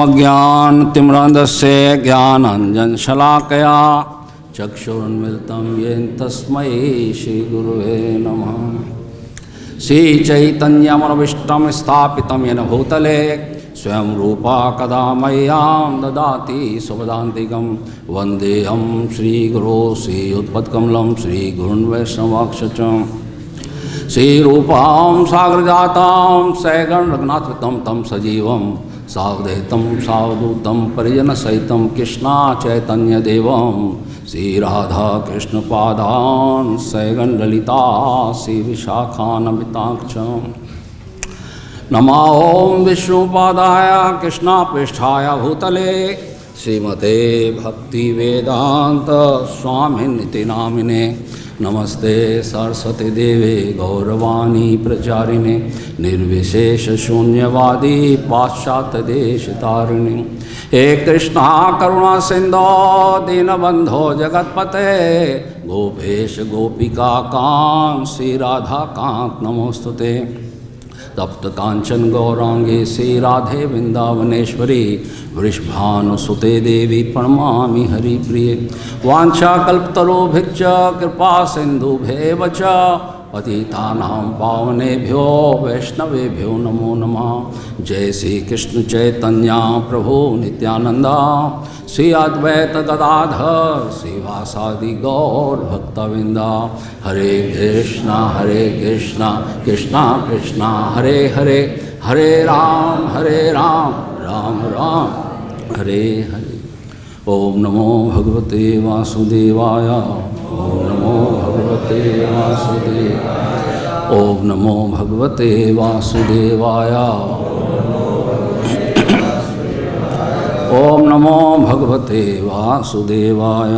अज्ञानतिमिरान्धस्य ज्ञानाञ्जनशलाकया चक्षुरुन्मिलितं येन तस्मै श्रीगुरुवे नमः। श्रीचैतन्यमनोभीष्टं स्थापितं येन भूतले स्वयं रूपा कदा मह्यं ददाति सुपदान्तिकं वन्देऽहं श्रीगुरो श्रीयुत्पत्कमलं श्रीगुरुन् वैष्णवाक्षचं श्रीरूपां सागरजातां सैगण रघुनाथवितं तं सजीवं सावधैतं सावधूतं परिजनसहितं कृष्णा चैतन्यदेवं श्रीराधा कृष्णपादान् सैगण ललिता श्रीविशाखान्विताक्षं नमो ॐ विष्णुपादाय कृष्णापृष्ठाय भूतले श्रीमते भक्तिवेदान्त स्वामिनिति नामिने नमस्ते सरस्वती देवे गौरवाणी प्रचारिणे निर्विशेष शून्यवादी पाश्चात्य देश तारिणी। हे कृष्णा करुणा सिंधो दीनबंधो जगतपते गोपेश गोपिका कांत श्री राधा कांत नमोस्तुते। तप्त कांचन गौरांगे श्री राधे वृंदावनेश्वरी वृषभानुसुते देवी प्रणमामि हरिप्रिये। वाञ्छाकल्पतरुभ्यश्च कृपा सिन्धुभ्येव च पतितानां पावनेभ्यो वैष्णवेभ्यो नमो नमः। जय श्री कृष्ण चैतन्य प्रभु नित्यानंद श्री अद्वैत गदाधर श्रीवासादि गौर भक्तवृंदा। हरे कृष्णा कृष्णा कृष्णा हरे हरे हरे राम राम राम हरे हरे। ओम नमो भगवते वासुदेवाय ओम नमो भगवते वासुदेवाय ओम नमो भगवते वासुदेवाय ओम नमो भगवते वासुदेवाय।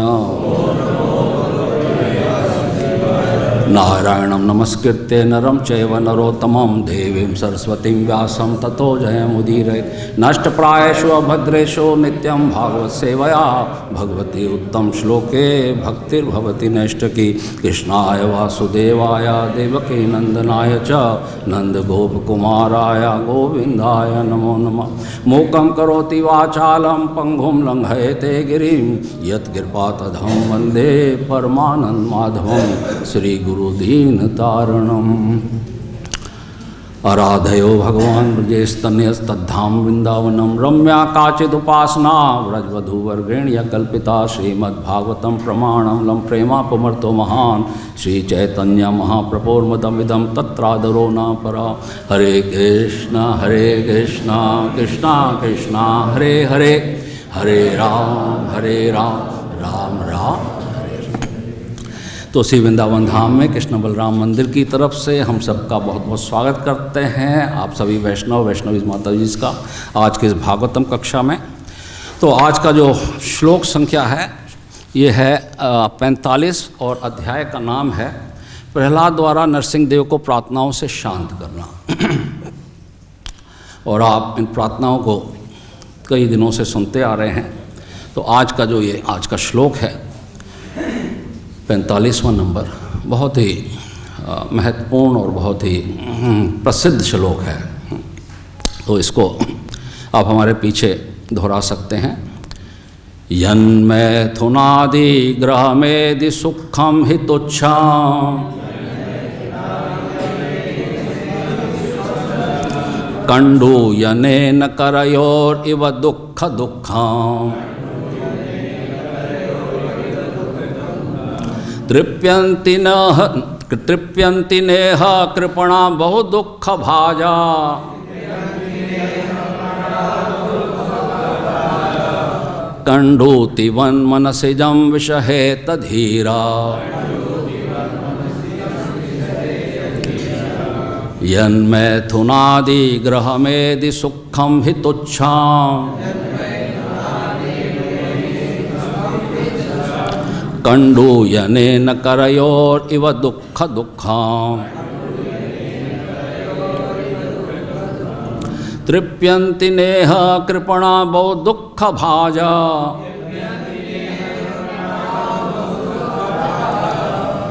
नारायणं नमस्कृत्य नरं चैव नरोत्तमं देवीं सरस्वतीं व्यासं ततो जयमुदीरयेत्। नष्टप्रायेषु अभद्रेषु नित्यं भागवत सेवया भगवती उत्तम श्लोके भक्तिर्भवति नैष्ठकी। कृष्णाय वासुदेवाय देवकी नंदनाय च नन्दगोपकुमाराय गोविन्दाय नमो नमः। मूकं करोति वाचालं पंगुं लंघयते गिरिं यत्कृपातधं वन्दे परमानन्दमाधवं श्रीगुरुदीनतारणम्। आराधयो भगवान् ब्रजेस्तन्यस्तद्धाम वृंदावनम रम्या काचिदुपासना व्रजवधूवर्गेण कल्पिता श्रीमद्भागवतं प्रमाणं लं प्रेमापमर्तो महान् श्रीचैतन्य महाप्रभोर्मदमिदं तत्रादरो न परा। हरे कृष्णा कृष्णा कृष्णा हरे हरे हरे राम राम राम। तो श्री वृंदावन धाम में कृष्ण बलराम मंदिर की तरफ से हम सबका बहुत बहुत स्वागत करते हैं, आप सभी वैष्णवी माता जी का आज के इस भागवतम कक्षा में। तो आज का जो श्लोक संख्या है ये है 45 और अध्याय का नाम है प्रहलाद द्वारा नरसिंह देव को प्रार्थनाओं से शांत करना। और आप इन प्रार्थनाओं को कई दिनों से सुनते आ रहे हैं। तो आज का जो ये आज का श्लोक है 45वां नंबर बहुत ही महत्वपूर्ण और बहुत ही प्रसिद्ध श्लोक है। तो इसको आप हमारे पीछे दोहरा सकते हैं। यन्मैथुनादि ग्रहमेदि सुखम हितोच्छाम कंडूयनेन करयोर इव दुःख दुःखम तृप्यन्ति नेह कृपणा बहु दुःख भाजा कंडूति वन मनसिजं विषहेत धीरा यन्मैथुनादि ग्रहमेदि सुखम हितोच्छाम कंडूयनेन करयोर इव दुःख दुःखम तृप्यन्ति नेह कृपणा बहु दुःख भाजा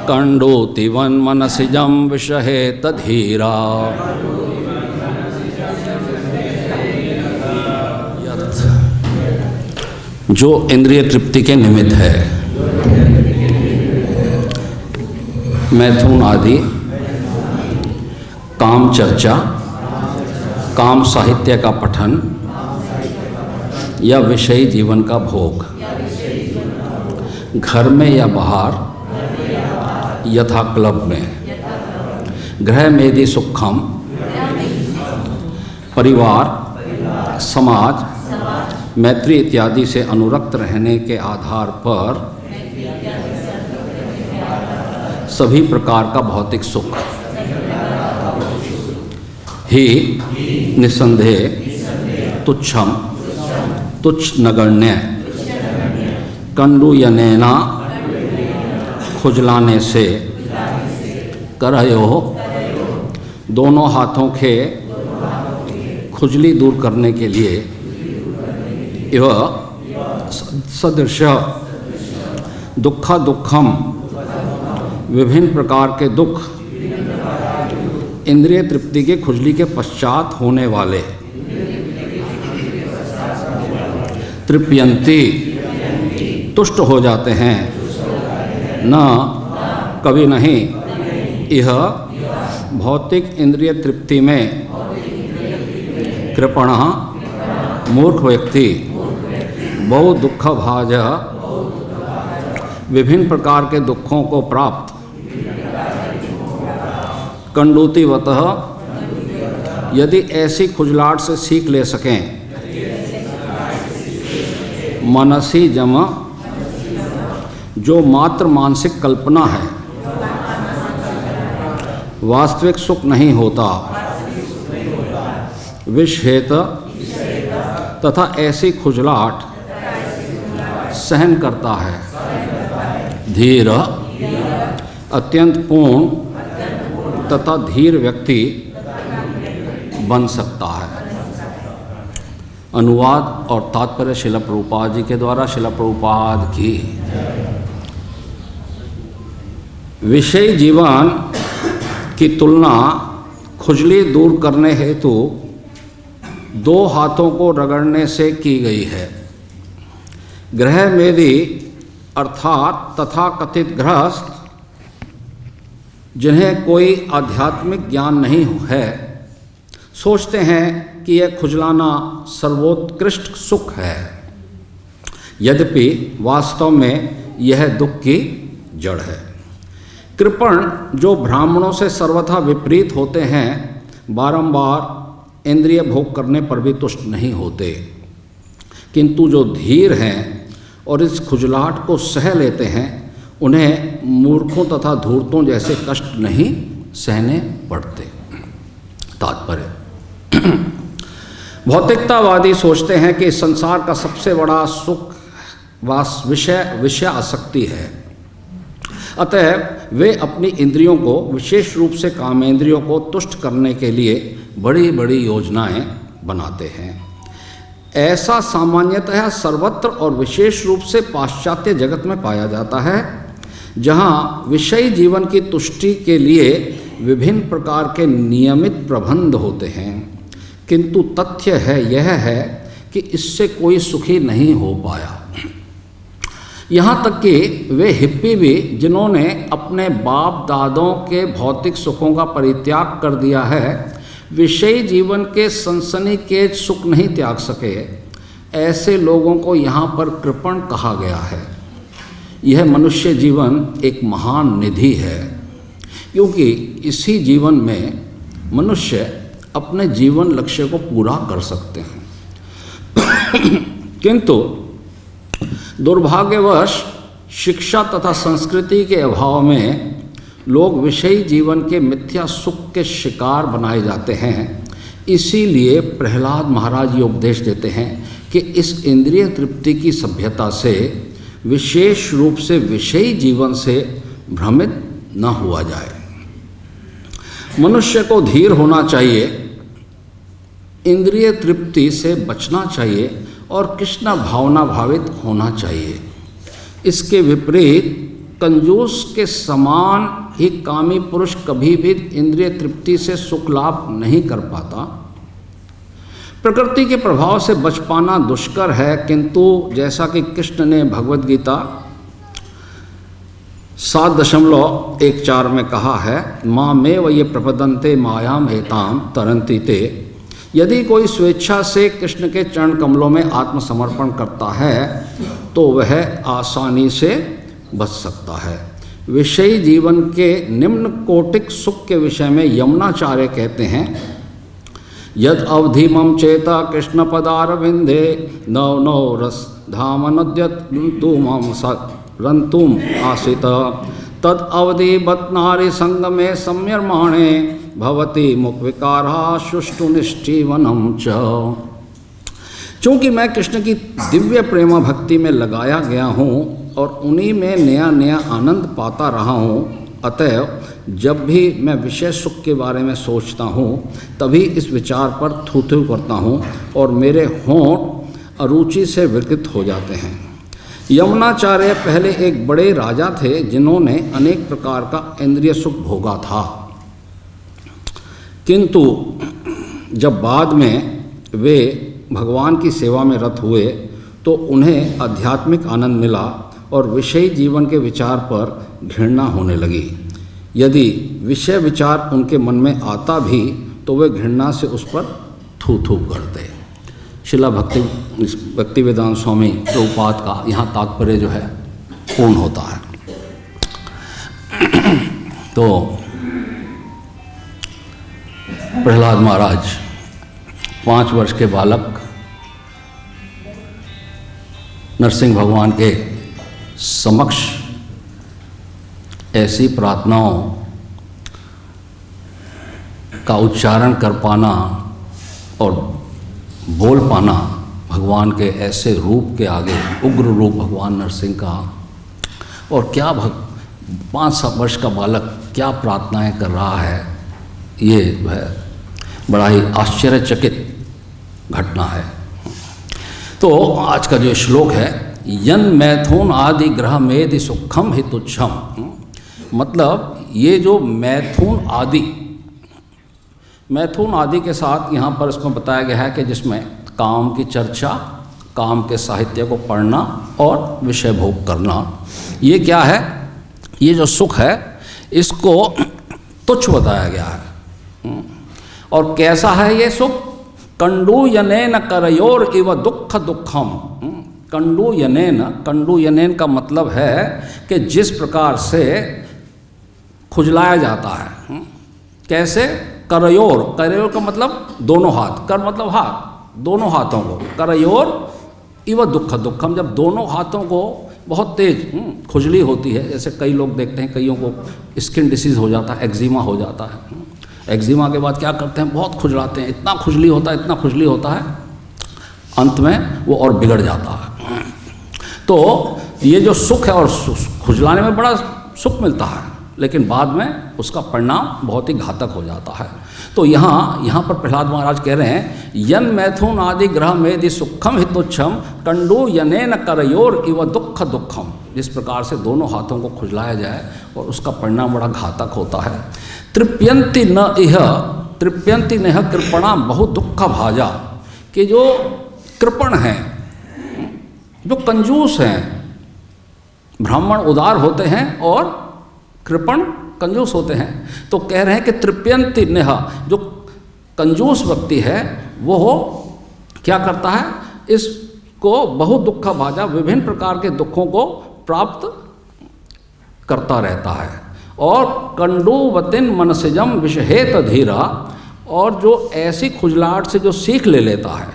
कंडूति वन मनसिजं विषहेत धीरा। जो इंद्रिय तृप्ति के निमित्त है। मैथुन आदि काम चर्चा, काम साहित्य का पठन या विषयी जीवन का भोग, घर में या बाहर यथा क्लब में, गृह मेदि सुखम, परिवार, समाज, मैत्री इत्यादि से अनुरक्त रहने के आधार पर सभी प्रकार का भौतिक सुख ही निसंदेह तुच्छम, तुच्छ नगण्य, कंडूयनेना खुजलाने से, करयो दोनों हाथों के खुजली दूर करने के लिए, इव सदृश दुखा दुखम विभिन्न प्रकार के दुख इंद्रिय तृप्ति के खुजली के पश्चात होने वाले, तृप्यंती तुष्ट हो जाते हैं, न कभी नहीं, यह भौतिक इंद्रिय तृप्ति में कृपण मूर्ख व्यक्ति बहु दुख भाज विभिन्न प्रकार के दुखों को प्राप्त कंडूतिवतः यदि ऐसी खुजलाहट से सीख ले सकें, मनसी जम जो मात्र मानसिक कल्पना है, वास्तविक सुख नहीं होता, विषहेत तथा ऐसी खुजलाहट सहन करता है, धीर अत्यंत पूर्ण तथा धीर व्यक्ति बन सकता है। अनुवाद और तात्पर्य शिला प्रभुपाद जी के द्वारा। शिला प्रभुपाद की विषय जीवन की तुलना खुजली दूर करने हेतु दो हाथों को रगड़ने से की गई है। गृह मेदि अर्थात तथा कथित गृहस्थ जिन्हें कोई आध्यात्मिक ज्ञान नहीं है, सोचते हैं कि यह खुजलाना सर्वोत्कृष्ट सुख है, यद्यपि वास्तव में यह दुख की जड़ है। कृपण जो ब्राह्मणों से सर्वथा विपरीत होते हैं, बारंबार इंद्रिय भोग करने पर भी तुष्ट नहीं होते, किंतु जो धीर हैं और इस खुजलाहट को सह लेते हैं, उन्हें मूर्खों तथा धूर्तों जैसे कष्ट नहीं सहने पड़ते। तात्पर्य भौतिकतावादी सोचते हैं कि संसार का सबसे बड़ा सुख विषय आसक्ति है, अतः वे अपनी इंद्रियों को विशेष रूप से कामेंद्रियों को तुष्ट करने के लिए बड़ी बड़ी योजनाएं बनाते हैं। ऐसा सामान्यतः सर्वत्र और विशेष रूप से पाश्चात्य जगत में पाया जाता है, जहाँ विषयी जीवन की तुष्टि के लिए विभिन्न प्रकार के नियमित प्रबंध होते हैं, किंतु तथ्य यह है कि इससे कोई सुखी नहीं हो पाया। यहाँ तक कि वे हिप्पी भी, जिन्होंने अपने बाप दादों के भौतिक सुखों का परित्याग कर दिया है, विषयी जीवन के सनसनीखेज सुख नहीं त्याग सके। ऐसे लोगों को यहाँ पर कृपण कहा गया है। यह मनुष्य जीवन एक महान निधि है, क्योंकि इसी जीवन में मनुष्य अपने जीवन लक्ष्य को पूरा कर सकते हैं। किंतु दुर्भाग्यवश शिक्षा तथा संस्कृति के अभाव में लोग विषयी जीवन के मिथ्या सुख के शिकार बनाए जाते हैं। इसीलिए प्रहलाद महाराज ये उपदेश देते हैं कि इस इंद्रिय तृप्ति की सभ्यता से विशेष रूप से विषयी जीवन से भ्रमित न हुआ जाए। मनुष्य को धीर होना चाहिए, इंद्रिय तृप्ति से बचना चाहिए और कृष्ण भावना भावित होना चाहिए। इसके विपरीत कंजूस के समान ही कामी पुरुष कभी भी इंद्रिय तृप्ति से सुख लाभ नहीं कर पाता। प्रकृति के प्रभाव से बच पाना दुष्कर है, किंतु जैसा कि कृष्ण ने भगवद गीता 7.14 में कहा है, माँ में व ये प्रपदन्ते मायाम हेताम तरंती ते, यदि कोई स्वेच्छा से कृष्ण के चरण कमलों में आत्मसमर्पण करता है तो वह आसानी से बच सकता है। विषयी जीवन के निम्न कोटिक सुख के विषय में यमुनाचार्य कहते हैं, यद अवधि मम चेता कृष्ण पदारविंदे नव नव रस धाम नद्यतु मम रंतुम आसित तद अवधि बत नारी संग में सम्यर्माणे भवती मुख विकारा सुष्टु निष्ठीवनम च। चूँकि मैं कृष्ण की दिव्य प्रेम भक्ति में लगाया गया हूँ और उन्हीं में नया नया आनंद पाता रहा हूँ, अतएव जब भी मैं विषय सुख के बारे में सोचता हूँ तभी इस विचार पर थू थू करता हूँ और मेरे होंठ अरुचि से विकृत हो जाते हैं। यमुनाचार्य पहले एक बड़े राजा थे जिन्होंने अनेक प्रकार का इंद्रिय सुख भोगा था, किंतु जब बाद में वे भगवान की सेवा में रत हुए तो उन्हें आध्यात्मिक आनंद मिला और विषयी जीवन के विचार पर घृणा होने लगी। यदि विषय विचार उनके मन में आता भी तो वे घृणा से उस पर थू थू करते। शिला भक्ति वेदांत स्वामी प्रभुपाद का यहाँ तात्पर्य जो है पूर्ण होता है। तो प्रहलाद महाराज 5 वर्ष के बालक नरसिंह भगवान के समक्ष ऐसी प्रार्थनाओं का उच्चारण कर पाना और बोल पाना, भगवान के ऐसे रूप के आगे, उग्र रूप भगवान नरसिंह का, और क्या 5 वर्ष का बालक क्या प्रार्थनाएं कर रहा है, ये है बड़ा ही आश्चर्यचकित घटना है। तो आज का जो श्लोक है, यन मैथुन आदि ग्रह मेदि सुखम हितुच्छम, मतलब ये जो मैथुन आदि के साथ यहाँ पर इसमें बताया गया है कि जिसमें काम की चर्चा, काम के साहित्य को पढ़ना और विषय भोग करना, ये क्या है, ये जो सुख है इसको तुच्छ बताया गया है। और कैसा है ये सुख, कंडू यनेन करयोर इव दुख दुखम। कंडू यनेन का मतलब है कि जिस प्रकार से खुजलाया जाता है, कैसे, करयोर का मतलब दोनों हाथ, कर मतलब हाथ, दोनों हाथों को, करयोर इव दुख दुखम, जब दोनों हाथों को बहुत तेज खुजली होती है, जैसे कई लोग देखते हैं कईयों को स्किन डिसीज़ हो जाता है, एक्जिमा हो जाता है, एक्जिमा के बाद क्या करते हैं, बहुत खुजलाते हैं, इतना खुजली होता है, अंत में वो और बिगड़ जाता है। तो ये जो सुख है, और खुजलाने में बड़ा सुख मिलता है, लेकिन बाद में उसका परिणाम बहुत ही घातक हो जाता है। तो यहाँ पर प्रहलाद महाराज कह रहे हैं, यन मैथुन आदि ग्रह मेदि सुखम हितुच्छम कंडू यनेन करयोर इव दुख दुखम, जिस प्रकार से दोनों हाथों को खुजलाया जाए और उसका परिणाम बड़ा घातक होता है। तृप्यंति न कृपणा बहु दुख भाजा, कि जो कृपण हैं, जो कंजूस हैं, ब्राह्मण उदार होते हैं और कृपण कंजूस होते हैं, तो कह रहे हैं कि तृप्यंति नेह, जो कंजूस व्यक्ति है वो क्या करता है, इसको बहु दुख भाजा, विभिन्न प्रकार के दुखों को प्राप्त करता रहता है। और कंडूवतिन मनसिजम विषहेत धीरा, और जो ऐसी खुजलाहट से जो सीख ले लेता है,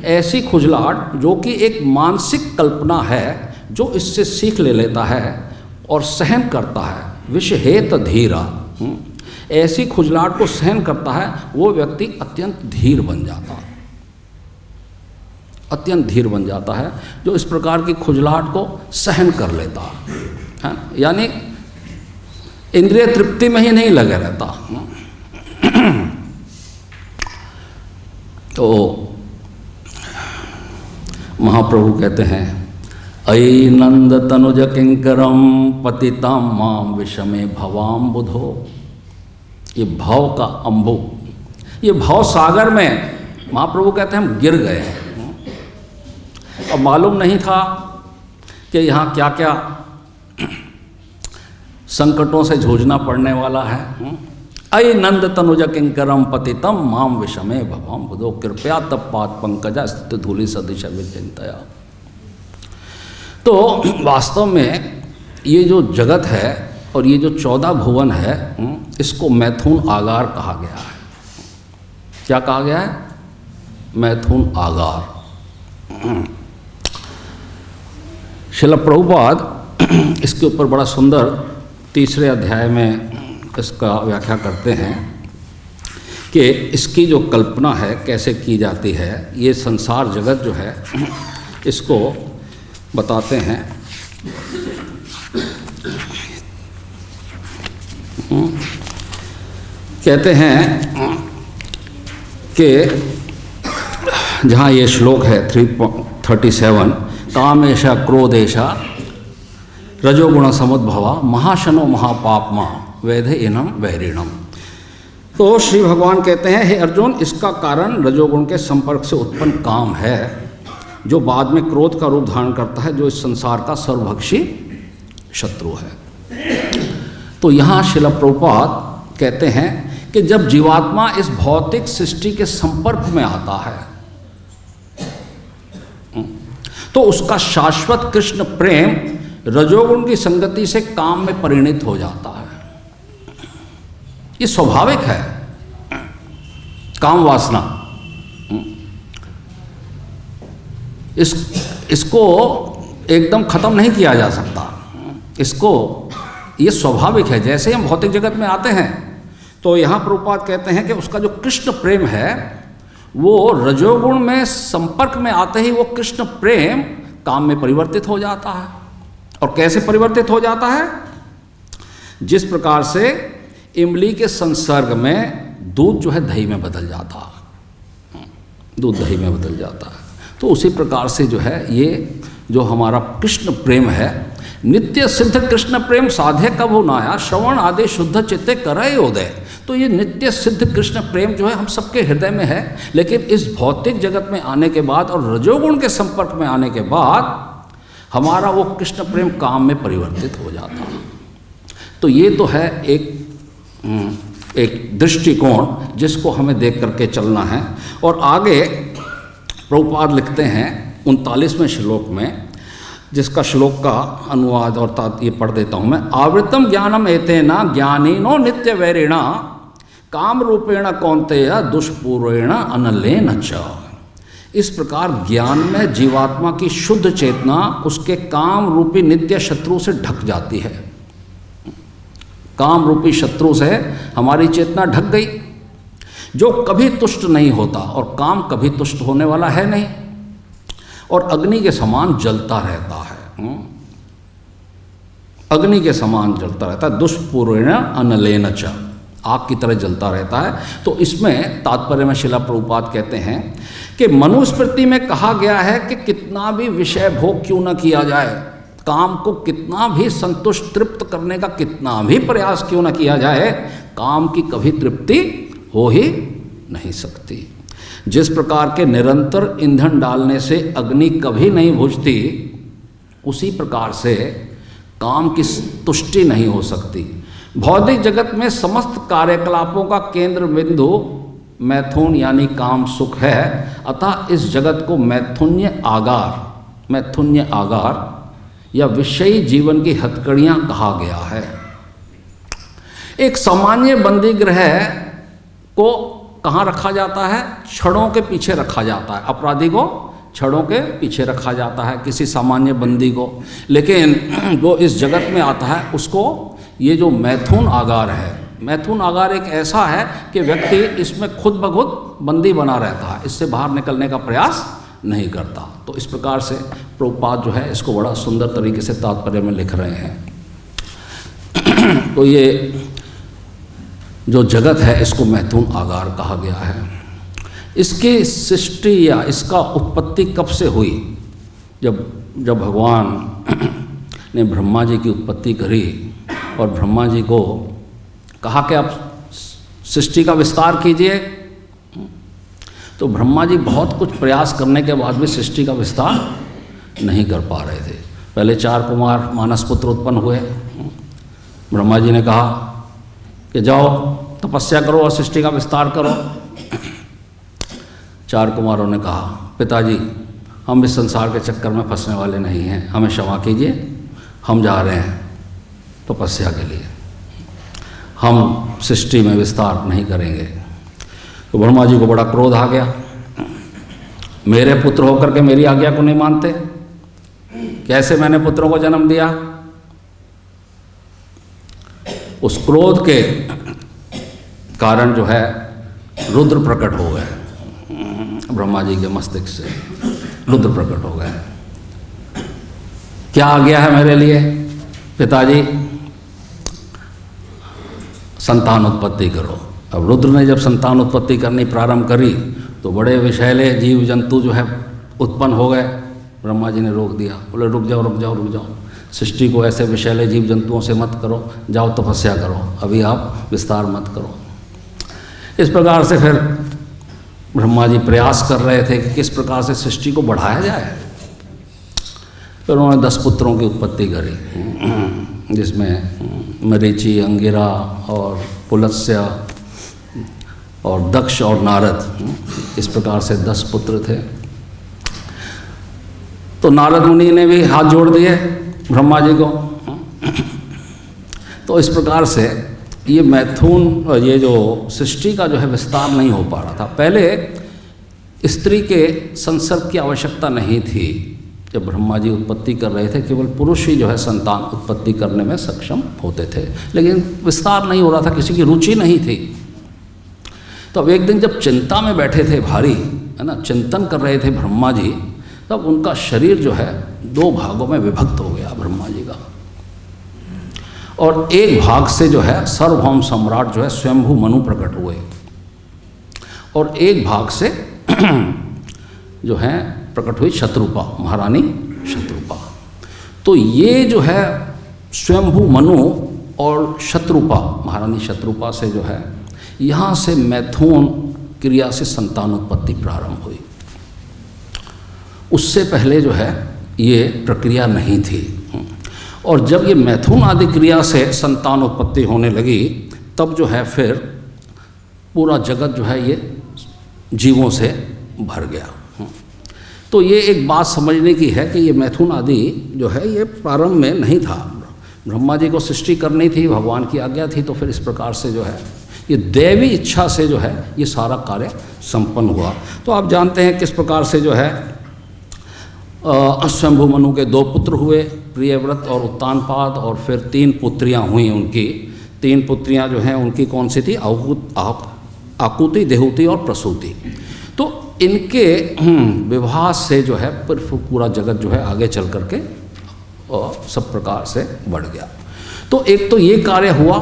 ऐसी खुजलाहट जो कि एक मानसिक कल्पना है, जो इससे सीख ले लेता है और सहन करता है, विषहेत धीरा, ऐसी खुजलाहट को सहन करता है, वो व्यक्ति अत्यंत धीर बन जाता है, अत्यंत धीर बन जाता है, जो इस प्रकार की खुजलाहट को सहन कर लेता है, यानी इंद्रिय तृप्ति में ही नहीं लगे रहता। तो महाप्रभु कहते हैं, अयि नंद तनुज किंकरम पतिताम माम विषमे भवाम बुधो, ये भाव का अम्बु, ये भाव सागर में महाप्रभु कहते हैं हम गिर गए हैं। अब मालूम नहीं था कि यहाँ क्या क्या संकटों से जूझना पड़ने वाला है। अय नंद तनुज किंकरम पतितम माम विषमे भवम बुधो कृपया तब पाद पंकजा स्थित धूलि सदृश विचिंतया। तो वास्तव में ये जो जगत है और ये जो 14 भुवन है, इसको मैथुन आगार कहा गया है। क्या कहा गया है? मैथुन आगार। श्रील प्रभुपाद इसके ऊपर बड़ा सुंदर 3 अध्याय में इसका व्याख्या करते हैं कि इसकी जो कल्पना है कैसे की जाती है, ये संसार जगत जो है इसको बताते हैं। कहते हैं कि जहाँ ये श्लोक है 337, कामेशा क्रोधेशा रजोगुण समुद्भवा महाशनो महापापमा वैधे इनम वैरिणम। तो श्री भगवान कहते हैं, हे अर्जुन, इसका कारण रजोगुण के संपर्क से उत्पन्न काम है, जो बाद में क्रोध का रूप धारण करता है, जो इस संसार का सर्वभक्षी शत्रु है। तो यहाँ श्रील प्रभुपाद कहते हैं कि जब जीवात्मा इस भौतिक सृष्टि के संपर्क में आता है तो उसका शाश्वत कृष्ण प्रेम रजोगुण की संगति से काम में परिणित हो जाता है। ये स्वाभाविक है। काम वासना इसको एकदम खत्म नहीं किया जा सकता। इसको ये स्वाभाविक है। जैसे हम भौतिक जगत में आते हैं तो यहाँ प्रभुपाद कहते हैं कि उसका जो कृष्ण प्रेम है वो रजोगुण में संपर्क में आते ही वो कृष्ण प्रेम काम में परिवर्तित हो जाता है। और कैसे परिवर्तित हो जाता है? जिस प्रकार से इमली के संसर्ग में दूध जो है दही में बदल जाता है, दूध दही में बदल जाता है, तो उसी प्रकार से जो है ये जो हमारा कृष्ण प्रेम है, नित्य सिद्ध कृष्ण प्रेम साधे कब हो नाया श्रवण आदि शुद्ध चित्ते करे उदय। तो ये नित्य सिद्ध कृष्ण प्रेम जो है हम सबके हृदय में है, लेकिन इस भौतिक जगत में आने के बाद और रजोगुण के संपर्क में आने के बाद हमारा वो कृष्ण प्रेम काम में परिवर्तित हो जाता है। तो ये तो है एक दृष्टिकोण जिसको हमें देख करके चलना है। और आगे प्रभुपाद लिखते हैं 39वें श्लोक में, जिसका श्लोक का अनुवाद और ये पढ़ देता हूँ मैं। आवृतम ज्ञानम एतेना ज्ञानीनो नित्य वैरिणा काम रूपेण कौन्तेय दुष्पूर्वेण अनलेन च। इस प्रकार ज्ञान में जीवात्मा की शुद्ध चेतना उसके काम रूपी नित्य शत्रु से ढक जाती है। काम रूपी शत्रु से हमारी चेतना ढक गई, जो कभी तुष्ट नहीं होता और काम कभी तुष्ट होने वाला है नहीं, और अग्नि के समान जलता रहता है। अग्नि के समान जलता रहता है, दुष्पूर्वेण अनलेन च, आग की तरह जलता रहता है। तो इसमें तात्पर्य में श्रील प्रभुपाद कहते हैं कि मनुस्मृति में कहा गया है कि कितना भी विषय भोग क्यों न किया जाए, काम को कितना भी संतुष्ट तृप्त करने का कितना भी प्रयास क्यों न किया जाए, काम की कभी तृप्ति हो ही नहीं सकती। जिस प्रकार के निरंतर ईंधन डालने से अग्नि कभी नहीं बुझती, उसी प्रकार से काम की तुष्टि नहीं हो सकती। भौतिक जगत में समस्त कार्यकलापों का केंद्र बिंदु मैथुन यानी काम सुख है। अतः इस जगत को मैथुन्य आगार या विषयी जीवन की हथकड़ियाँ कहा गया है। एक सामान्य बंदी गृह को कहाँ रखा जाता है? छड़ों के पीछे रखा जाता है। अपराधी को छड़ों के पीछे रखा जाता है, किसी सामान्य बंदी को। लेकिन वो इस जगत में आता है उसको ये जो मैथुन आगार है, मैथुन आगार एक ऐसा है कि व्यक्ति इसमें खुद ब खुद बंदी बना रहता है, इससे बाहर निकलने का प्रयास नहीं करता। तो इस प्रकार से प्रभुपाद जो है इसको बड़ा सुंदर तरीके से तात्पर्य में लिख रहे हैं। तो ये जो जगत है इसको मैथुन आगार कहा गया है। इसकी सृष्टि या इसका उत्पत्ति कब से हुई? जब भगवान ने ब्रह्मा जी की उत्पत्ति करी और ब्रह्मा जी को कहा कि आप सृष्टि का विस्तार कीजिए, तो ब्रह्मा जी बहुत कुछ प्रयास करने के बाद भी सृष्टि का विस्तार नहीं कर पा रहे थे। पहले 4 कुमार मानस पुत्र उत्पन्न हुए। ब्रह्मा जी ने कहा कि जाओ तपस्या करो और सृष्टि का विस्तार करो। 4 कुमारों ने कहा, पिताजी हम इस संसार के चक्कर में फंसने वाले नहीं हैं, हमें क्षमा कीजिए, हम जा रहे हैं तपस्या के लिए, हम सृष्टि में विस्तार नहीं करेंगे। तो ब्रह्मा जी को बड़ा क्रोध आ गया, मेरे पुत्र होकर के मेरी आज्ञा को नहीं मानते, कैसे मैंने पुत्रों को जन्म दिया। उस क्रोध के कारण जो है रुद्र प्रकट हो गए, ब्रह्मा जी के मस्तिष्क से रुद्र प्रकट हो गए। क्या आज्ञा है मेरे लिए पिताजी? संतान उत्पत्ति करो। अब रुद्र ने जब संतान उत्पत्ति करनी प्रारंभ करी तो बड़े विषैले जीव जंतु जो है उत्पन्न हो गए। ब्रह्मा जी ने रोक दिया, बोले रुक जाओ रुक जाओ रुक जाओ, सृष्टि को ऐसे विषैले जीव जंतुओं से मत करो, जाओ तपस्या करो, अभी आप विस्तार मत करो। इस प्रकार से फिर ब्रह्मा जी प्रयास कर रहे थे कि किस प्रकार से सृष्टि को बढ़ाया जाए। फिर उन्होंने 10 पुत्रों की उत्पत्ति करी, जिसमें मरीचि, अंगिरा और पुलस्त्य और दक्ष और नारद, इस प्रकार से 10 पुत्र थे। तो नारद मुनि ने भी हाथ जोड़ दिए ब्रह्मा जी को। तो इस प्रकार से ये मैथुन और ये जो सृष्टि का जो है विस्तार नहीं हो पा रहा था। पहले स्त्री के संसर्ग की आवश्यकता नहीं थी। जब ब्रह्मा जी उत्पत्ति कर रहे थे केवल पुरुष ही जो है संतान उत्पत्ति करने में सक्षम होते थे, लेकिन विस्तार नहीं हो रहा था, किसी की रुचि नहीं थी। तो अब एक दिन जब चिंता में बैठे थे भारी, है ना, चिंतन कर रहे थे ब्रह्मा जी, तब उनका शरीर जो है 2 भागों में विभक्त हो गया ब्रह्मा जी का। और एक भाग से जो है सार्वभौम सम्राट जो है स्वयंभू मनु प्रकट हुए, और एक भाग से जो है प्रकट हुई शत्रुपा, महारानी शत्रुपा। तो ये जो है स्वयंभू मनु और शत्रुपा, महारानी शत्रुपा से जो है यहाँ से मैथुन क्रिया से संतान उत्पत्ति प्रारंभ हुई। उससे पहले जो है ये प्रक्रिया नहीं थी। और जब ये मैथुन आदि क्रिया से संतान उत्पत्ति होने लगी तब जो है फिर पूरा जगत जो है ये जीवों से भर गया। तो ये एक बात समझने की है कि ये मैथुन आदि जो है ये प्रारंभ में नहीं था। ब्रह्मा जी को सृष्टि करनी थी, भगवान की आज्ञा थी, तो फिर इस प्रकार से जो है ये दैवी इच्छा से जो है ये सारा कार्य संपन्न हुआ। तो आप जानते हैं किस प्रकार से जो है स्वयंभू मनु के 2 पुत्र हुए, प्रियव्रत और उत्तानपाद, और फिर 3 पुत्रियां हुई उनकी। 3 पुत्रियां जो हैं उनकी कौन सी थी? आकुति, देहूति और प्रसूति। तो इनके विवाह से जो है फिर पूरा जगत जो है आगे चल करके सब प्रकार से बढ़ गया। तो एक तो ये कार्य हुआ,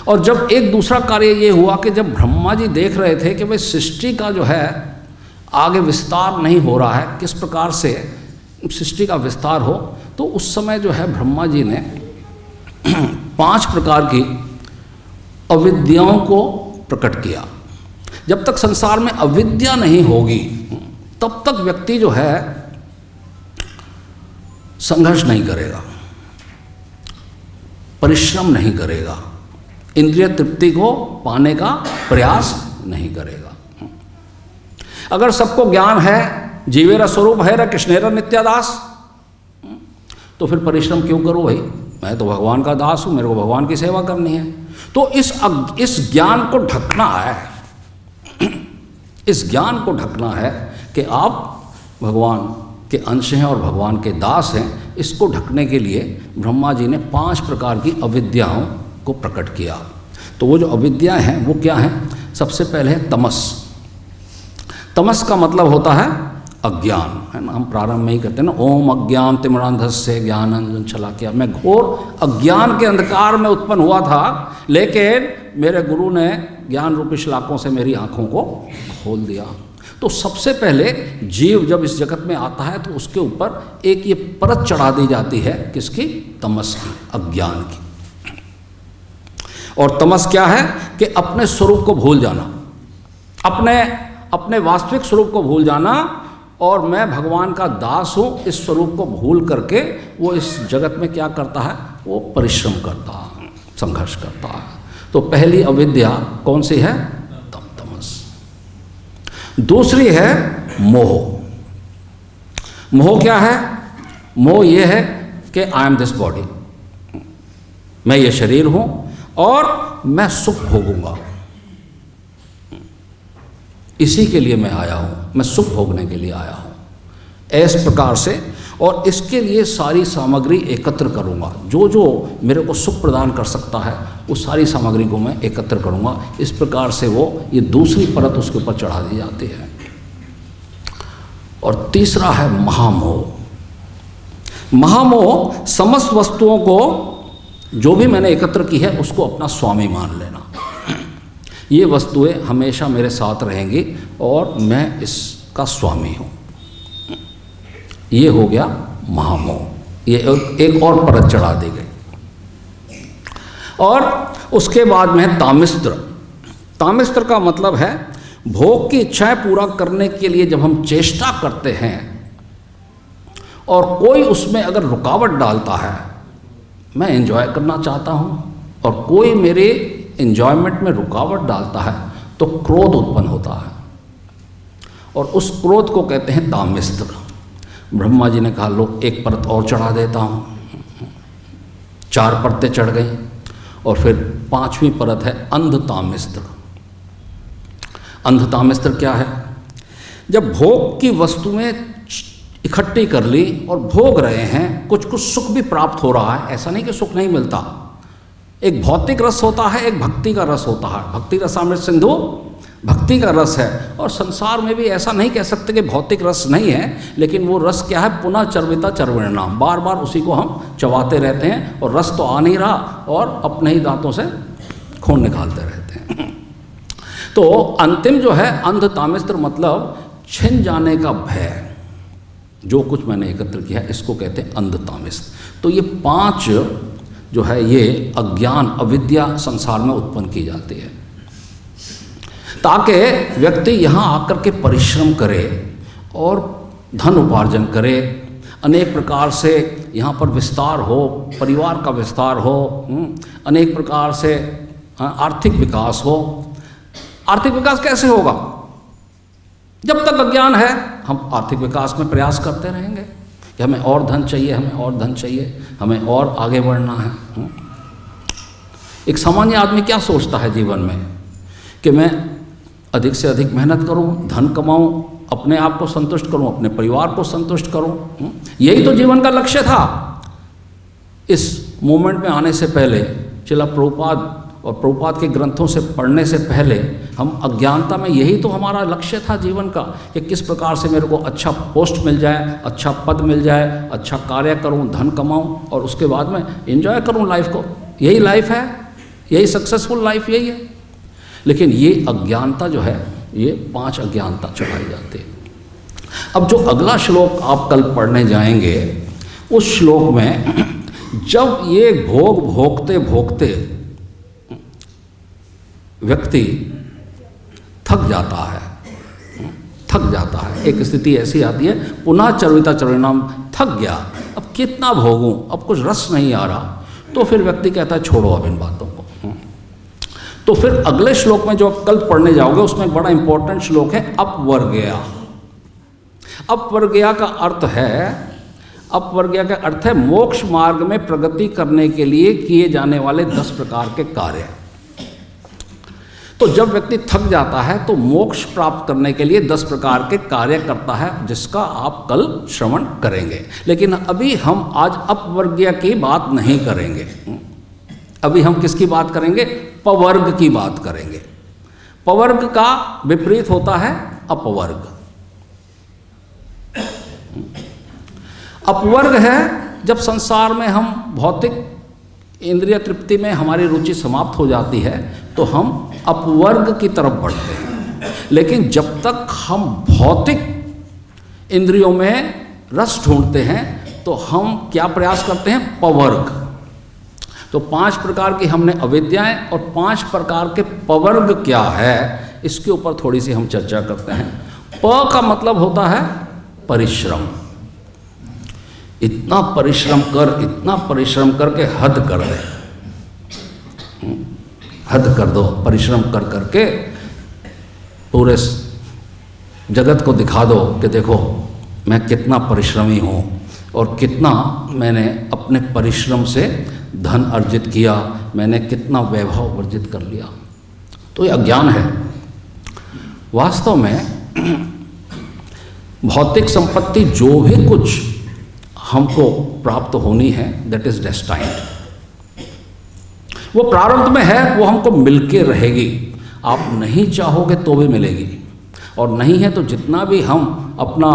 और जब एक दूसरा कार्य ये हुआ कि जब ब्रह्मा जी देख रहे थे कि भाई सृष्टि का जो है आगे विस्तार नहीं हो रहा है, किस प्रकार से सृष्टि का विस्तार हो, तो उस समय जो है ब्रह्मा जी ने 5 प्रकार की अविद्याओं को प्रकट किया। जब तक संसार में अविद्या नहीं होगी तब तक व्यक्ति जो है संघर्ष नहीं करेगा, परिश्रम नहीं करेगा, इंद्रिय तृप्ति को पाने का प्रयास नहीं करेगा। अगर सबको ज्ञान है जीवेरा स्वरूप है रा कृष्णेरा नित्यादास, तो फिर परिश्रम क्यों करो भाई, मैं तो भगवान का दास हूँ, मेरे को भगवान की सेवा करनी है। तो इस ज्ञान को ढकना है, इस ज्ञान को ढकना है कि आप भगवान के अंश हैं और भगवान के दास हैं। इसको ढकने के लिए ब्रह्मा जी ने 5 प्रकार की अविद्याओं को प्रकट किया। तो वो जो अविद्या हैं वो क्या हैं? सबसे पहले है तमस। तमस का मतलब होता है अज्ञान, है ना। हम प्रारंभ में ही कहते हैं ना, ओम अज्ञान तिमिरांधस्य ज्ञानांजन शलाकया। मैं घोर अज्ञान के अंधकार में उत्पन्न हुआ था, लेकिन मेरे गुरु ने ज्ञान रूपी शलाकों से मेरी आँखों को खोल दिया। तो सबसे पहले जीव जब इस जगत में आता है तो उसके ऊपर एक ये परत चढ़ा दी जाती है, किसकी? तमस की, अज्ञान की। और तमस क्या है कि अपने स्वरूप को भूल जाना, अपने अपने वास्तविक स्वरूप को भूल जाना और मैं भगवान का दास हूँ, इस स्वरूप को भूल करके वो इस जगत में क्या करता है, वो परिश्रम करता है, संघर्ष करता है। तो पहली अविद्या कौन सी है, तमस। दूसरी है मोह। मोह क्या है, मोह ये है कि आई एम दिस बॉडी, मैं ये शरीर हूँ और मैं सुख भोगूंगा, इसी के लिए मैं आया हूँ, मैं सुख भोगने के लिए आया हूँ, इस प्रकार से। और इसके लिए सारी सामग्री एकत्र करूँगा, जो जो मेरे को सुख प्रदान कर सकता है उस सारी सामग्री को मैं एकत्र करूँगा। इस प्रकार से वो ये दूसरी परत उसके ऊपर चढ़ा दी जाती है। और तीसरा है महामोह। महामोह समस्त वस्तुओं को जो भी मैंने एकत्र की है उसको अपना स्वामी मान लेना। ये वस्तुएं हमेशा मेरे साथ रहेंगी और मैं इसका स्वामी हूँ, ये हो गया महामोह। ये एक और परत चढ़ा दी गई। और उसके बाद में है तामिस्त्र। तामिस्त्र का मतलब है भोग की इच्छाएं पूरा करने के लिए जब हम चेष्टा करते हैं और कोई उसमें अगर रुकावट डालता है, मैं एंजॉय करना चाहता हूँ और कोई मेरे एंजॉयमेंट में रुकावट डालता है तो क्रोध उत्पन्न होता है और उस क्रोध को कहते हैं तामिस्त्र। ब्रह्मा जी ने कहा लो एक परत और चढ़ा देता हूँ, 4 परतें चढ़ गई और फिर 5वीं परत है अंधतामिस्त्र। अंधतामिस्त्र क्या है, जब भोग की वस्तुएं इकट्ठी कर ली और भोग रहे हैं, कुछ कुछ सुख भी प्राप्त हो रहा है, ऐसा नहीं कि सुख नहीं मिलता। एक भौतिक रस होता है, एक भक्ति का रस होता है। भक्ति रसामृत सिंधु भक्ति का रस है। और संसार में भी ऐसा नहीं कह सकते कि भौतिक रस नहीं है, लेकिन वो रस क्या है, पुनः चर्विता चर्विणाम, बार बार उसी को हम चबाते रहते हैं और रस तो आ नहीं रहा और अपने ही दांतों से खून निकालते रहते हैं। तो अंतिम जो है अंधतामिस्त्र, मतलब छिन जाने का भय, जो कुछ मैंने एकत्र किया है इसको कहते हैं अंधतामिस्त्र। तो ये 5 जो है ये अज्ञान अविद्या संसार में उत्पन्न की जाती है ताकि व्यक्ति यहाँ आकर के परिश्रम करे और धन उपार्जन करे, अनेक प्रकार से यहाँ पर विस्तार हो, परिवार का विस्तार हो, अनेक प्रकार से आर्थिक विकास हो। आर्थिक विकास कैसे होगा, जब तक अज्ञान है हम आर्थिक विकास में प्रयास करते रहेंगे कि हमें और धन चाहिए, हमें और धन चाहिए, हमें और आगे बढ़ना है। एक सामान्य आदमी क्या सोचता है जीवन में कि मैं अधिक से अधिक मेहनत करूं, धन कमाऊं, अपने आप को संतुष्ट करूं, अपने परिवार को संतुष्ट करूं। यही तो जीवन का लक्ष्य था। इस मोमेंट में आने से पहले श्रील प्रभुपाद और प्रभुपाद के ग्रंथों से पढ़ने से पहले हम अज्ञानता में यही तो हमारा लक्ष्य था जीवन का कि किस प्रकार से मेरे को अच्छा पोस्ट मिल जाए, अच्छा पद मिल जाए, अच्छा कार्य करूं, धन कमाऊं और उसके बाद में एंजॉय करूं लाइफ को। यही लाइफ है, यही सक्सेसफुल लाइफ यही है। लेकिन ये अज्ञानता जो है, ये 5 अज्ञानता चढ़ाई जाती है। अब जो अगला श्लोक आप कल पढ़ने जाएंगे उस श्लोक में जब ये भोग भोगते भोगते व्यक्ति थक जाता है, एक स्थिति ऐसी आती है पुनः चर्विता चर्विणाम, थक गया, अब कितना भोगूं, अब कुछ रस नहीं आ रहा, तो फिर व्यक्ति कहता है छोड़ो अब इन बातों को। तो फिर अगले श्लोक में जो आप कल पढ़ने जाओगे उसमें बड़ा इंपॉर्टेंट श्लोक है अपवर्गया। अपवर्गया का अर्थ है मोक्ष मार्ग में प्रगति करने के लिए किए जाने वाले 10 प्रकार के कार्य। तो जब व्यक्ति थक जाता है तो मोक्ष प्राप्त करने के लिए 10 प्रकार के कार्य करता है, जिसका आप कल श्रवण करेंगे। लेकिन अभी हम आज अपवर्गीय की बात नहीं करेंगे, अभी हम किसकी बात करेंगे, पवर्ग की बात करेंगे। पवर्ग का विपरीत होता है अपवर्ग। अपवर्ग है जब संसार में हम भौतिक इंद्रिय तृप्ति में हमारी रुचि समाप्त हो जाती है तो हम अपवर्ग की तरफ बढ़ते हैं। लेकिन जब तक हम भौतिक इंद्रियों में रस ढूंढते हैं तो हम क्या प्रयास करते हैं, पवर्ग। तो 5 प्रकार की हमने अविद्याएं और 5 प्रकार के पवर्ग क्या है इसके ऊपर थोड़ी सी हम चर्चा करते हैं। प का मतलब होता है परिश्रम। इतना परिश्रम करके हद कर दे, हद कर दो, परिश्रम कर करके पूरे जगत को दिखा दो कि देखो मैं कितना परिश्रमी हूँ और कितना मैंने अपने परिश्रम से धन अर्जित किया, मैंने कितना वैभव अर्जित कर लिया। तो ये अज्ञान है। वास्तव में भौतिक संपत्ति जो भी कुछ हमको प्राप्त होनी है, दैट इज डेस्टाइन्ड। वो प्रारब्ध में है, वो हमको मिलके रहेगी। आप नहीं चाहोगे तो भी मिलेगी, और नहीं है तो जितना भी हम अपना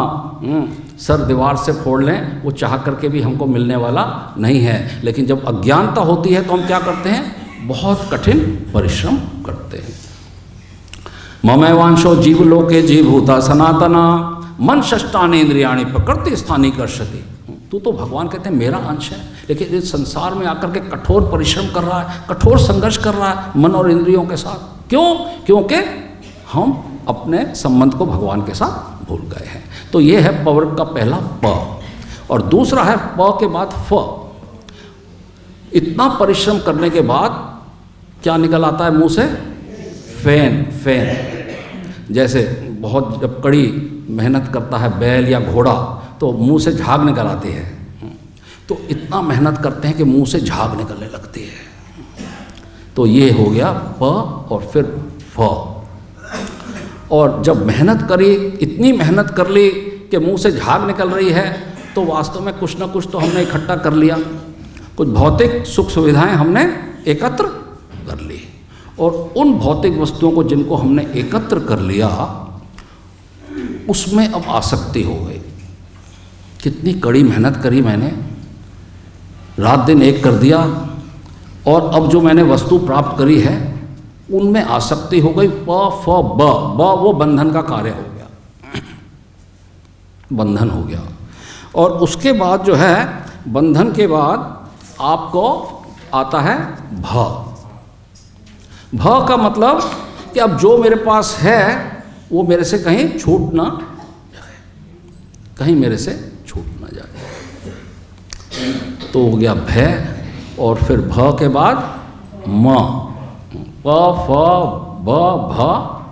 सर दीवार से फोड़ लें, वो चाह करके भी हमको मिलने वाला नहीं है। लेकिन जब अज्ञानता होती है तो हम क्या करते हैं? बहुत कठिन परिश्रम करते हैं। ममैवांशो जीवलोके जीवभूता सनातना मन षष्ठानि इंद्रियाणि प्रकृति स्थानी कर्षति। तू तो भगवान कहते हैं मेरा अंश है, लेकिन इस संसार में आकर के कठोर परिश्रम कर रहा है, कठोर संघर्ष कर रहा है मन और इंद्रियों के साथ। क्यों? क्योंकि हम अपने संबंध को भगवान के साथ भूल गए हैं। तो ये है पवर्ग का पहला प। और दूसरा है प के बाद फ। इतना परिश्रम करने के बाद क्या निकल आता है मुंह से? फैन। फैन जैसे बहुत जब कड़ी मेहनत करता है बैल या घोड़ा तो मुंह से झाग निकल आती है। तो इतना मेहनत करते हैं कि मुंह से झाग निकलने लगती है। तो ये हो गया प और फिर फ। और जब मेहनत करी, इतनी मेहनत कर ली कि मुंह से झाग निकल रही है, तो वास्तव में कुछ ना कुछ तो हमने इकट्ठा कर लिया, कुछ भौतिक सुख सुविधाएं हमने एकत्र कर ली। और उन भौतिक वस्तुओं को जिनको हमने एकत्र कर लिया, उसमें अब आसक्ति हो गई। कितनी कड़ी मेहनत करी मैंने, रात दिन एक कर दिया, और अब जो मैंने वस्तु प्राप्त करी है उनमें आसक्ति हो गई। प फ ब। ब वो बंधन का कार्य हो गया, बंधन हो गया। और उसके बाद जो है, बंधन के बाद आपको आता है भ। भ का मतलब कि अब जो मेरे पास है वो मेरे से कहीं छूट ना जाए, कहीं मेरे से छूट ना जाए। तो हो गया भय। और फिर भ के बाद म। प फ ब भ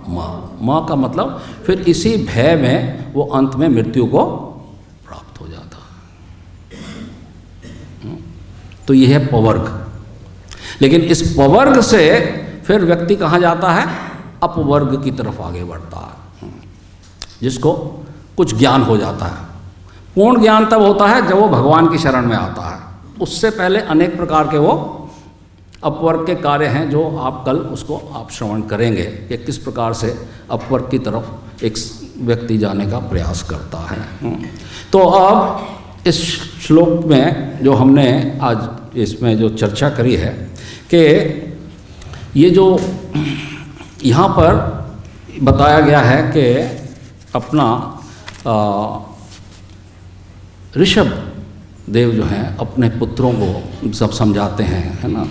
म। म का मतलब फिर इसी भय में वो अंत में मृत्यु को प्राप्त हो जाता है। तो ये है पवर्ग। लेकिन इस पवर्ग से फिर व्यक्ति कहाँ जाता है? अपवर्ग की तरफ आगे बढ़ता है, जिसको कुछ ज्ञान हो जाता है। पूर्ण ज्ञान तब होता है जब वो भगवान की शरण में आता है। उससे पहले अनेक प्रकार के वो अपवर्ग के कार्य हैं जो आप कल उसको आप श्रवण करेंगे कि किस प्रकार से अपवर्ग की तरफ एक व्यक्ति जाने का प्रयास करता है। तो अब इस श्लोक में जो हमने आज इसमें जो चर्चा करी है कि ये जो यहाँ पर बताया गया है कि अपना ऋषभ देव जो हैं अपने पुत्रों को सब समझाते हैं, है ना।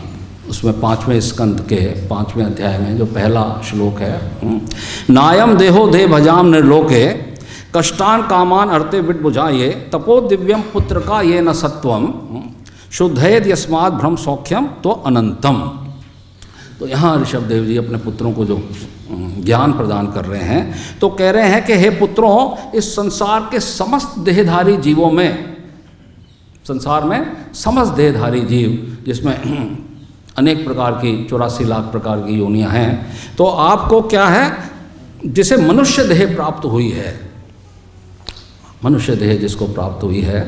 उसमें 5वें स्कंद के 5वें अध्याय में जो पहला श्लोक है, नायम देहो दे भजाम निर्लोके कष्टान कामान अर्थे विट बुझाये तपो दिव्यम पुत्र का ये न सत्वम शुद्धेद यस्माद भ्रम सौख्यम तो अनंतम। तो यहाँ ऋषभ देव जी अपने पुत्रों को जो ज्ञान प्रदान कर रहे हैं, तो कह रहे हैं कि हे पुत्रों, इस संसार के समस्त देहधारी जीवों में, संसार में समस्त देहधारी जीव जिसमें अनेक प्रकार की 84 लाख प्रकार की योनियां हैं, तो आपको क्या है, जिसे मनुष्य देह प्राप्त हुई है, मनुष्य देह जिसको प्राप्त हुई है,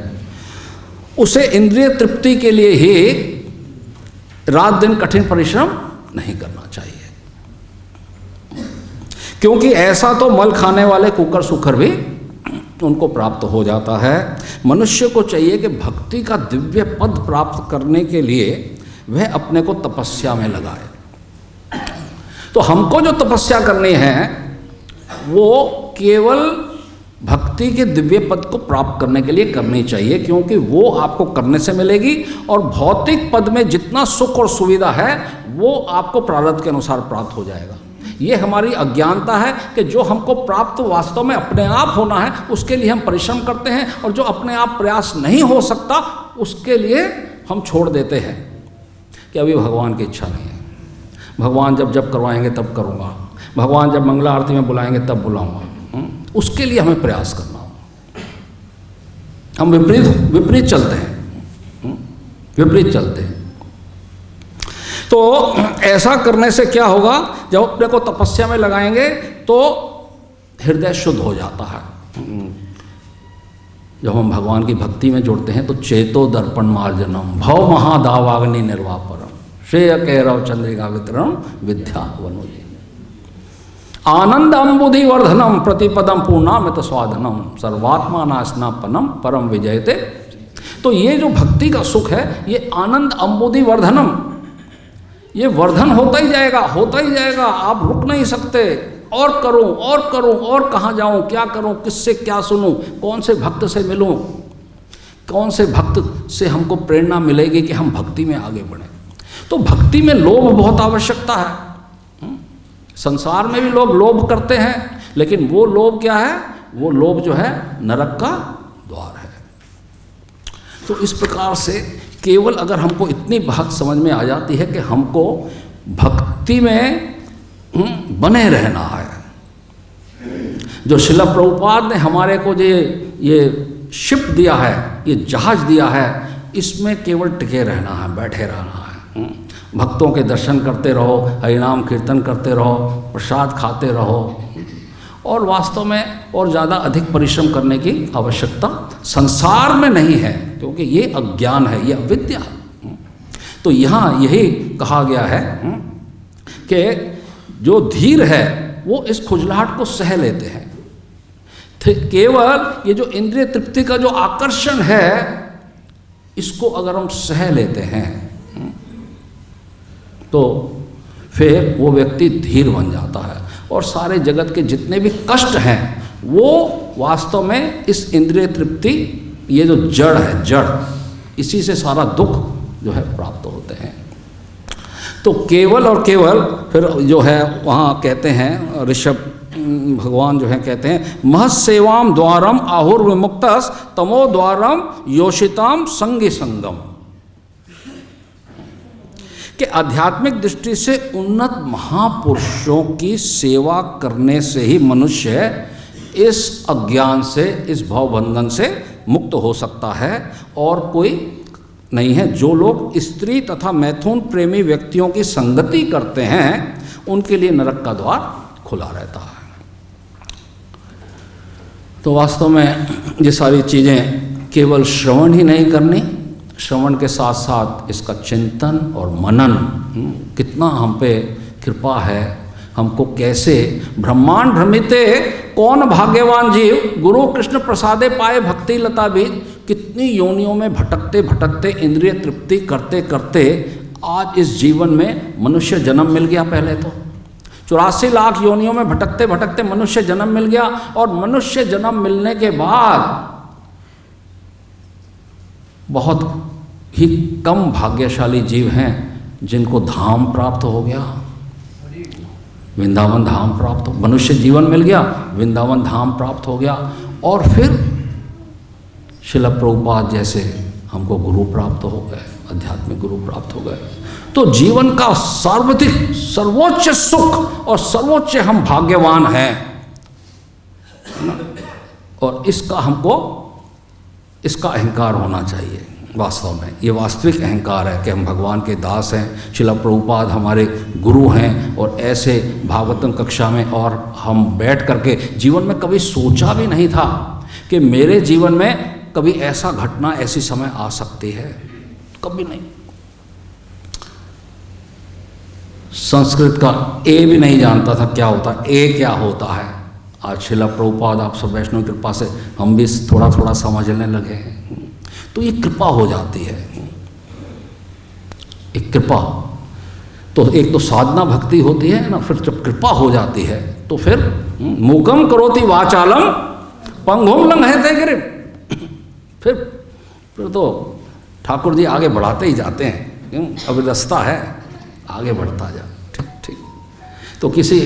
उसे इंद्रिय तृप्ति के लिए ही रात दिन कठिन परिश्रम नहीं करना चाहिए, क्योंकि ऐसा तो मल खाने वाले कुकर सुकर भी उनको प्राप्त हो जाता है। मनुष्य को चाहिए कि भक्ति का दिव्य पद प्राप्त करने के लिए वह अपने को तपस्या में लगाए। तो हमको जो तपस्या करनी है वो केवल भक्ति के दिव्य पद को प्राप्त करने के लिए करनी चाहिए, क्योंकि वो आपको करने से मिलेगी, और भौतिक पद में जितना सुख और सुविधा है वो आपको प्रारब्ध के अनुसार प्राप्त हो जाएगा। ये हमारी अज्ञानता है कि जो हमको प्राप्त वास्तव में अपने आप होना है उसके लिए हम परिश्रम करते हैं, और जो अपने आप प्रयास नहीं हो सकता उसके लिए हम छोड़ देते हैं कि अभी भगवान की इच्छा नहीं है, भगवान जब करवाएंगे तब करूँगा, भगवान जब मंगला आरती में बुलाएंगे तब बुलाऊँगा। उसके लिए हमें प्रयास करना होगा। हम विपरीत चलते हैं, विपरीत चलते हैं। तो ऐसा करने से क्या होगा, जब अपने को तपस्या में लगाएंगे तो हृदय शुद्ध हो जाता है। जब हम भगवान की भक्ति में जुड़ते हैं तो चेतो दर्पण मार्जनम भव महादावाग्नि निर्वापरम श्रेय कैरव चंद्रिका वितरण विद्या वनोजे आनंद अम्बुधि वर्धनम प्रतिपदम पूर्णामित स्वाधनम सर्वात्मा नास्नापनम परम विजयते। तो ये जो भक्ति का सुख है ये आनंद अम्बुधि वर्धनम, ये वर्धन होता ही जाएगा, होता ही जाएगा, आप रुक नहीं सकते। और करूं और करूं और कहाँ जाऊं, क्या करूं, किससे क्या सुनूं, कौन से भक्त से मिलूं, कौन से भक्त से हमको प्रेरणा मिलेगी कि हम भक्ति में आगे बढ़ें। तो भक्ति में लोभ बहुत आवश्यकता है। संसार में भी लोग लोभ करते हैं, लेकिन वो लोभ क्या है, वो लोभ जो है नरक का द्वार है। तो इस प्रकार से केवल अगर हमको इतनी बात समझ में आ जाती है कि हमको भक्ति में बने रहना है, जो शिला प्रभुपाद ने हमारे को ये शिप दिया है, ये जहाज दिया है, इसमें केवल टिके रहना है, बैठे रहना है। भक्तों के दर्शन करते रहो, हरिनाम कीर्तन करते रहो, प्रसाद खाते रहो, और वास्तव में और ज़्यादा अधिक परिश्रम करने की आवश्यकता संसार में नहीं है, क्योंकि ये अज्ञान है, ये अविद्या है। तो यहाँ यही कहा गया है कि जो धीर है वो इस खुजलाहट को सह लेते हैं। केवल ये जो इंद्रिय तृप्ति का जो आकर्षण है इसको अगर हम सह लेते हैं तो फिर वो व्यक्ति धीर बन जाता है, और सारे जगत के जितने भी कष्ट हैं वो वास्तव में इस इंद्रिय तृप्ति, ये जो जड़ है, जड़, इसी से सारा दुख जो है प्राप्त होते हैं। तो केवल और केवल फिर जो है वहाँ कहते हैं ऋषभ भगवान जो है कहते हैं महसेवाम द्वारम आहुर विमुक्तस तमो द्वारम योषिताम संगी संगम, कि आध्यात्मिक दृष्टि से उन्नत महापुरुषों की सेवा करने से ही मनुष्य इस अज्ञान से, इस भवबंधन से मुक्त हो सकता है, और कोई नहीं है। जो लोग स्त्री तथा मैथुन प्रेमी व्यक्तियों की संगति करते हैं उनके लिए नरक का द्वार खुला रहता है। तो वास्तव में ये सारी चीज़ें केवल श्रवण ही नहीं करनी, श्रवण के साथ साथ इसका चिंतन और मनन, कितना हम पे कृपा है, हमको कैसे ब्रह्मांड भ्रमिते कौन भाग्यवान जीव गुरु कृष्ण प्रसादे पाए भक्ति लता बीज, कितनी योनियों में भटकते भटकते इंद्रिय तृप्ति करते करते आज इस जीवन में मनुष्य जन्म मिल गया। पहले तो 84 लाख योनियों में भटकते भटकते मनुष्य जन्म मिल गया, और मनुष्य जन्म मिलने के बाद बहुत ही कम भाग्यशाली जीव हैं जिनको धाम प्राप्त हो गया, वृंदावन धाम प्राप्त हो, मनुष्य जीवन मिल गया, वृंदावन धाम प्राप्त हो गया, और फिर शिला प्रभुपाद जैसे हमको गुरु प्राप्त हो गए, आध्यात्मिक गुरु प्राप्त हो गए। तो जीवन का सर्वाधिक सर्वोच्च सुख और सर्वोच्च हम भाग्यवान हैं, और इसका हमको इसका अहंकार होना चाहिए। वास्तव में ये वास्तविक अहंकार है कि हम भगवान के दास हैं, शिला प्रभुपाद हमारे गुरु हैं, और ऐसे भागवतम कक्षा में और हम बैठ करके जीवन में कभी सोचा भी नहीं था कि मेरे जीवन में कभी ऐसा घटना, ऐसी समय आ सकती है, कभी नहीं। संस्कृत का ए भी नहीं जानता था क्या होता है, ए क्या होता है। आज शिला प्रभुपाद आप सब वैष्णव कृपा से हम भी थोड़ा थोड़ा समझने लगे हैं। तो ये कृपा हो जाती है, एक कृपा। तो एक तो साधना भक्ति होती है ना, फिर जब कृपा हो जाती है तो फिर मूकम करोति वाचालम पंगुम लंघयते गिरिम, फिर तो ठाकुर जी आगे बढ़ाते ही जाते हैं। क्यों? अब रास्ता है, आगे बढ़ता जा। ठीक ठीक। तो किसी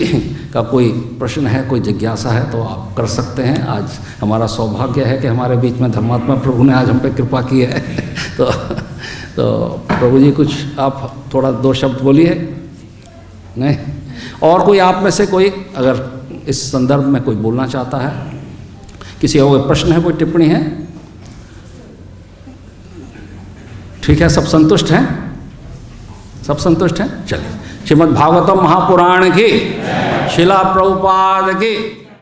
का कोई प्रश्न है, कोई जिज्ञासा है तो आप कर सकते हैं। आज हमारा सौभाग्य है कि हमारे बीच में धर्मात्मा प्रभु ने आज हम पे कृपा की है। तो प्रभु जी कुछ आप थोड़ा 2 शब्द बोलिए। नहीं, और कोई आप में से कोई अगर इस संदर्भ में कोई बोलना चाहता है, किसी का कोई प्रश्न है, कोई टिप्पणी है? ठीक है, सब संतुष्ट हैं? सब संतुष्ट हैं? चलिए, श्रीमद् भागवतम महापुराण की, शिला प्रभुपाद की।